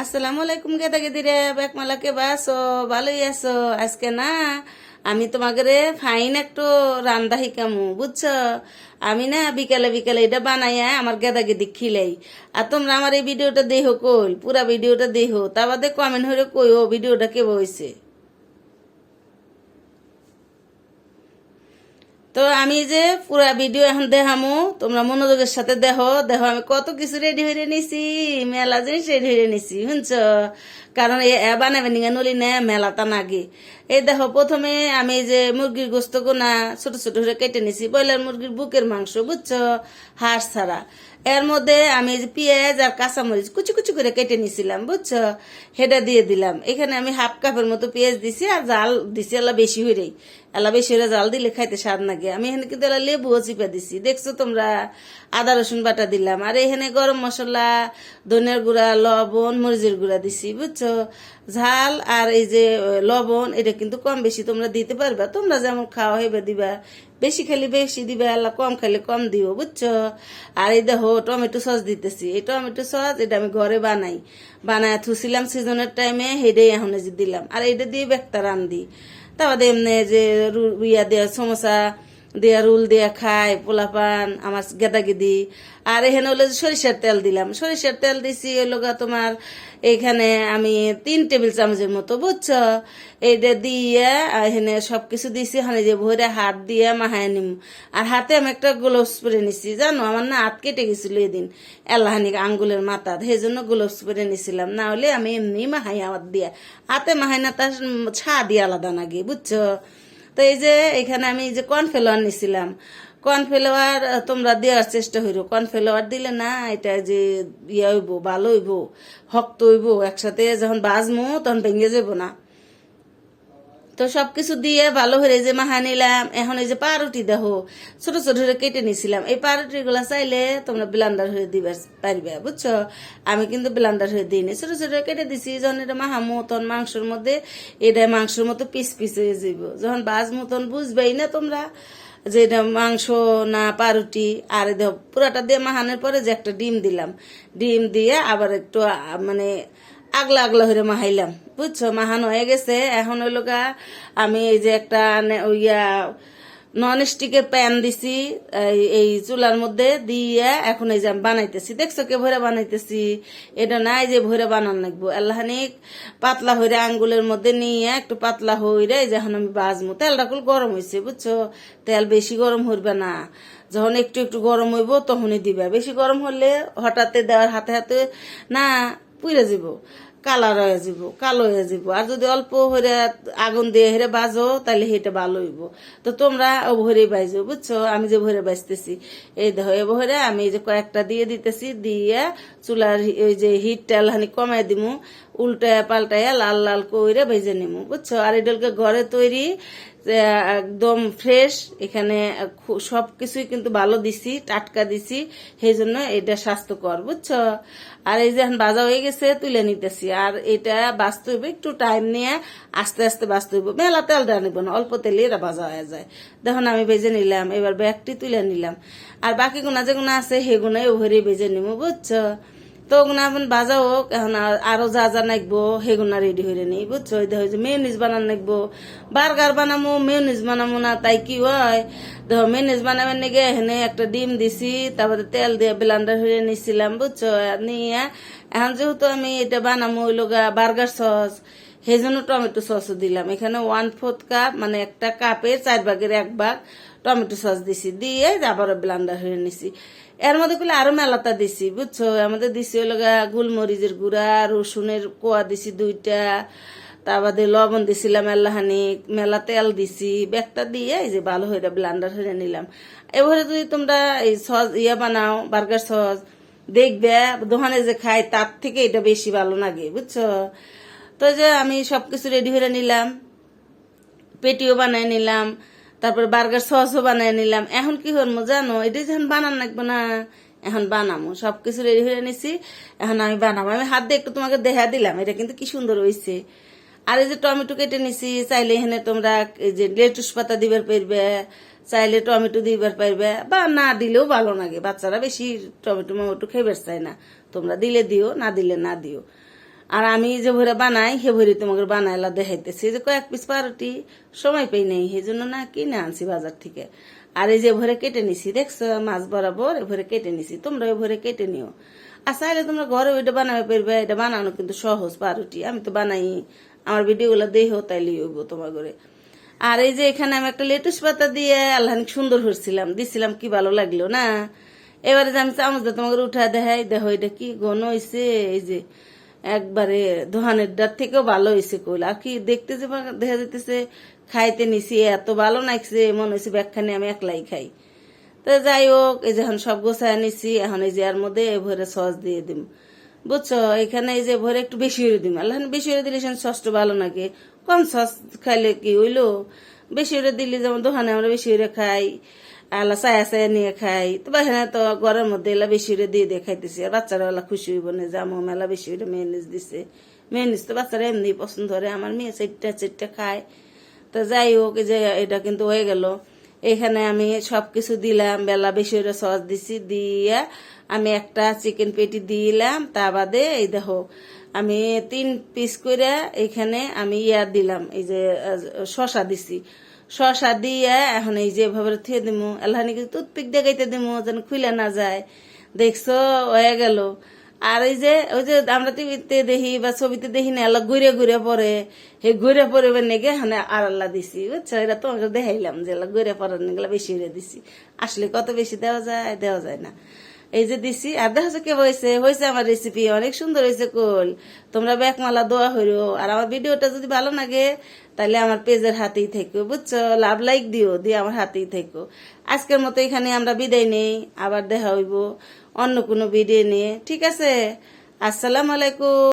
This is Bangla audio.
আসসালামু আলাইকুম গেদা গেদিরে বেকমালাকে বাসো ভালোই আছো আজকে না আমি তোমাকে ফাইন একটু রান্দা শিকামু বুঝছো। আমি না বিকালে বিকালে এটা বানাইয়া আমার গেদা গেদি খিলাই। আর তোমরা আমার এই ভিডিওটা দেখো কইল পুরা ভিডিওটা দেখো তা বাদে কমেন্ট হয়ে কইও ভিডিওটা কেবো হয়েছে। তো আমি যে পুরা ভিডিও এখন দেখামু তোমরা মনোযোগের সাথে দেখো দেখো আমি কত কিছু রেডি হয়ে নিছি, মেলা জিনিস রেডি হয়ে নিছি শুনছ। কারণ এ বানাবে নিগা নলি না মেলাটা নাগে। এই দেখো প্রথমে আমি যে মুরগির গোস্ত গোনা ছোট ছোট করে কেটে নিছি, ব্রয়লার মুরগির বুকের মাংস বুঝছো, হাড় ছাড়া। এর মধ্যে আমি যে পেঁয়াজ আর কাঁচামরিচ কুচি কুচি করে কেটে নিছিলাম বুঝছো, সেটা দিয়ে দিলাম। এখানে আমি হাফ কাপের মতো পেঁয়াজ দিছি আর জাল দিছি এলা বেশি হইরেই, এলা বেশি হইরে জাল দিলে খাইতে স্বাদ লাগে। আমি এখানে কিন্তু এলা লেবুও চিপা দিছি দেখছো তোমরা। আদা রসুন বাটা দিলাম আর এখানে গরম মশলা, ধনিয়ার গুঁড়া, লবণ, মরিচের গুঁড়া দিছি বুঝছো। ঝাল আর এই যে লবণ এটা কিন্তু কম বেশি তোমরা দিতে পারবা, তোমরা যেমন খাওয়া হইবে দিবা। বেশি খেলে বেশি দিবা, আল্লাহ কম খেলে কম দিও বুঝছো। আর এই দেখো টমেটো সস দিতেছি, এই টমেটো সস এটা আমি ঘরে বানায় থুছিলাম সিজনের টাইমে, হেডেই এখন যে দিলাম। আর এটা দিয়ে বেকতা রান্ধি। তারপরে এমনি যে ইয়া দেওয়া সমোসা দিয়া রুল দিয়া খায় পোলাপান আমার গেদা গেদি। আর এখানে হলো সরিষার তেল দিলাম, সরিষার তেল দিছি হলো তোমার এইখানে আমি 3 টেবিল চামচের মতো বুঝছো। এইটা দিয়ে এখানে সবকিছু দিছি, এখানে যে ভরে হাত দিয়ে মাহায় নিম। আর হাতে আমি একটা গ্লোভস পরে নিছি, জানো আমার না হাত কেটে গেছিল এদিন এলাহানি আঙ্গুলের মাথা, সেই জন্য গ্লোভস পরে নিছিলাম, না হলে আমি এমনি মাহাই হাত দিয়ে। হাতে মাহাই না তার ছা দিয়ে আলাদা নাগে বুঝছো। তো এই যে এখানে আমি যে কর্নফ্লাওয়ার নিছিলাম, কর্নফ্লাওয়ার তোমরা দেওয়ার চেষ্টা হইল। কর্নফ্লাওয়ার দিলে না এটা যে ইয়ে হইব ভালো হইব, শক্ত হইব, একসাথে যখন বাজমো তখন ভেঙে যাব না। তো সবকিছু দিয়ে ভালো হয়ে যে মাহা নিলাম। এখন এই যে পাউরুটি দেখো ছোট ছোট করে কেটে নিছিলাম, এই পাউরুটি গুলা চাইলে তোমরা ব্লান্ডার হয়ে দিবে পারবে বুঝছো। আমি কিন্তু ব্লান্ডার হয়ে দিইনি, ছোট ছোট কেটে দিছি। যখন এটা মাহামো তখন মাংসের মধ্যে এটা মাংসের মতো পিস পিস হয়ে যাব। যখন বাজমো তখন বুঝবেই না তোমরা যে এটা মাংস না পাউরুটি। আর দেখো পুরাটা দিয়ে মাহানোর পরে যে একটা ডিম দিলাম, ডিম দিয়ে আবার একটু মানে আগলা আগলা হয়ে মাহাইলাম বুঝছো। মাহানো হয়ে গেছে। এখন হইল গা আমি এই যে একটা ইয়া নন স্টিকের প্যান দিছি এই চুলার মধ্যে দিয়ে এখন এই যে আমি বানাইতেছি, দেখছো কে ভরে বানাইতেছি। এটা নাই যে ভরে বানান লাগবো, আল্লাহানিক পাতলা হইরে আঙ্গুলের মধ্যে নিয়ে একটু পাতলা হইরে এই যে এখন আমি বাজমু। তেলটা খুব গরম হয়েছে বুঝছো, তেল বেশি গরম হইবে না, যখন একটু একটু গরম হইব তখনই দিবা। বেশি গরম হলে হঠাৎ দেওয়ার হাতে হাতে না পুড়ে যাব, কালার হয়ে যাব, কালো হয়ে যাব। আর যদি অল্প হইরে আগুন দিয়ে হেরে বাজো তাহলে সেটা ভালো হইব। তো তোমরা ভরে বাইজো বুঝছো। আমি যে ভরে বাজতেছি এই দেখো এ ভরে আমি এই যে কয়েকটা দিয়ে দিতেছি, দিয়ে চুলার ওই যে হিট তেলহানি কমাই দিমু, উল্টায় পাল্টায় লাল লাল কইরে ভেজে নিমু বুঝছো। আর এটাকে ঘরে তৈরি একদম ফ্রেশ, এখানে সব কিছুই কিন্তু ভালো দিছি, টাটকা দিছি, সেই জন্য এটা স্বাস্থ্যকর বুঝছো। আর এই যে এখন ভাজা হয়ে গেছে তুলে নিতেছি। আর এটা বাঁচতে হইবে একটু টাইম নিয়ে, আস্তে আস্তে বাঁচতে হইব, মেলা তেল দেওয়া নিব না, অল্প তেলে এটা ভাজা হয়ে যায়। দেখুন আমি ভেজে নিলাম, এবার ব্যাগটি তুলে নিলাম। আর বাকি গুণা যেগুলো আছে সেগুলোই ওভারেই ভেজে নিব বুঝছো। তো ওগুলো এখন ভাজা হোক, এখন আরো যা যা নাকবো সেগুলো রেডি হয়ে নেই বুঝছো। দেখো যে মেয়নিজ বানান নাকবো, বার্গার বানামো মেয়নিজ বানামো না তাই কি হয়। দেখো মেয়নিজ বানাবেন নাকি এখানে একটা ডিম দিছি, তারপরে তেল দিয়ে ব্লেন্ডার হয়ে নিছিলাম বুঝছো। নিয়ে এখন যেহেতু আমি এটা বানামো হইলো বার্গার সস, সেই জন্য টমেটো সসও দিলাম। এখানে 1/4 কাপ মানে একটা কাপের 4 ভাগের 1 ভাগ টমেটো সস দিছি, দিয়ে আবার ব্লেন্ডার হয়ে নিছি। এর মধ্যে গুলো আরো মেলাটা দিছি বুঝছো। আমাদের দিছি হলো গোলমরিচের গুঁড়া, রসুনের কোয়া দিছি 2টা, তার বাদে লবণ দিছিলাম এলাহানি, মেলা তেল দিছি। ব্যাগটা দিয়ে এই যে ভালো হয়ে ব্লেন্ডার হয়ে নিলাম। এবারে যদি তোমরা এই সস ইয়া বানাও বার্গার সস, দেখবে দোকানে যে খাই তার থেকে এটা বেশি ভালো লাগে বুঝছো। তো যে আমি সবকিছু রেডি হয়ে নিলাম, পেটিও বানাই নিলাম, তারপর বার্গার সসও বানাই নিলাম। এখন কি করবো জানো, এটা যখন বানান লাগবো না, এখন বানাবো। সবকিছু রেডি হয়ে নিছি, এখন আমি বানাবো। আমি হাত দিয়ে একটু তোমাকে দেখা দিলাম, এটা কিন্তু কি সুন্দর হয়েছে। আর এই যে টমেটো কেটে নিছি, চাইলে এখানে তোমরা এই যে লেটুস পাতা দিবার পারবে, চাইলে টমেটো দিবার পারবে, বা না দিলেও ভালো লাগে। বাচ্চারা বেশি টমেটো মমেটো খেয়ে চায় না, তোমরা দিলে দিও, না দিলে না দিও। আর আমি যে ভরে বানাই হে ভরে তোমাকে বানাইলা দেখাইতেছি যে কয়েক পিস পাউরুটি সময় পেই নেই সেই জন্য না কিনে আনছি বাজার থেকে। আর এই যে ভরে কেটে নিছি দেখছো মাছ বরাবর এ ভরে কেটে নিছি, তোমরা এ ভরে কেটে নিও। আর চাইলে তোমরা ঘরে ওইটা বানাবে পারবে, এটা বানানো কিন্তু সহজ পাউরুটি, আমি তো বানাই, আমার ভিডিওগুলো দেখো তাইলে হইব তোমার ঘরে। আর এই যে এখানে আমি একটা লেটুস পাতা দিয়ে আল্লাহ সুন্দর হচ্ছিলাম দিছিলাম, কি ভালো লাগলো না। এবারে যে আমি চামচ দিয়ে তোমাকে উঠা দেখাই, দেখো এটা কি ঘন হয়েছে, এই যে একবারে দোকানের ডার থেকেও ভালো হয়েছে কইল। আর কি দেখতে যে দেখা যেতেছে খাইতে নিছি এত ভালো লাগছে, মনে হয়েছে ব্যাগখানে আমি একলাই খাই। তো যাই হোক এই যে এখন সব গোছায় নিছি, এখন এই যে এর মধ্যে ভরে সস দিয়ে দিম, বুঝছো। এখানে এই যে ভরে একটু বেশি করে দিম, আল্লাহ বেশি করে দিলে সসটা ভালো নাকি, কম সস খাইলে কি হইলো, বেশি করে দিলে যেমন দোকানে আমরা বেশি করে খাই, আল্লাহ চায়া চায়া নিয়ে খাই, তো এখানে তো ঘরের মধ্যে এলা বেশি করে দিয়ে দিয়ে খাইতেছি। আর বাচ্চারা এলা খুশি হইব না যে আমার মেলা বেশি করে মেয়নিজ দিছে, মেয়নিজ তো বাচ্চারা এমনি পছন্দ করে, আমার মেয়ে চারটা খায়। তো যাই হোক এই যে এটা কিন্তু হয়ে গেল। এখানে আমি সবকিছু দিলাম, বেলা বেশি করে সস দিছি, দিয়ে আমি একটা চিকেন পেটি দিলাম, তা বাদে এই দেখো আমি 3 পিস করে এখানে আমি দিলাম, এই যে শশা দিছি, শশা দিয়ে এখন এই যে ভাবে থুয়ে দিমু, আল্লাহ নাকি টুথপিক দেখাইতে দিমু যেন খুলে না যায়, দেখছো হয়ে গেল। আর এই যে ওই যে আমরা টিভিতে দেখি বা ছবিতে দেখি না আল্লাহ ঘুরে ঘুরে পড়ে, সেই ঘুরে পড়বে নাকি এখানে আর আল্লাহ দিছি, বুঝছো। এটা তোমাকে দেখাইলাম যে আল্লাহ ঘুরে পড়ার নাকি বেশি করে দিছি, আসলে কত বেশি দেওয়া যায় না। এই যে দিছি আর দেখো কে হয়েছে হয়েছে, আমার রেসিপি অনেক সুন্দর হয়েছে কল। তোমরা ব্যাকমালা দোয়া হইরো, আর আমার ভিডিওটা যদি ভালো লাগে তাহলে আমার পেজের হাতেই থেকো, বুঝছো, লাভ লাইক দিও, দিয়ে আমার হাতেই থেকো। আজকের মতো এখানে আমরা বিদায় নেই, আবার দেখা হইব অন্য কোনো ভিডিও নিয়ে, ঠিক আছে। আসসালামু আলাইকুম।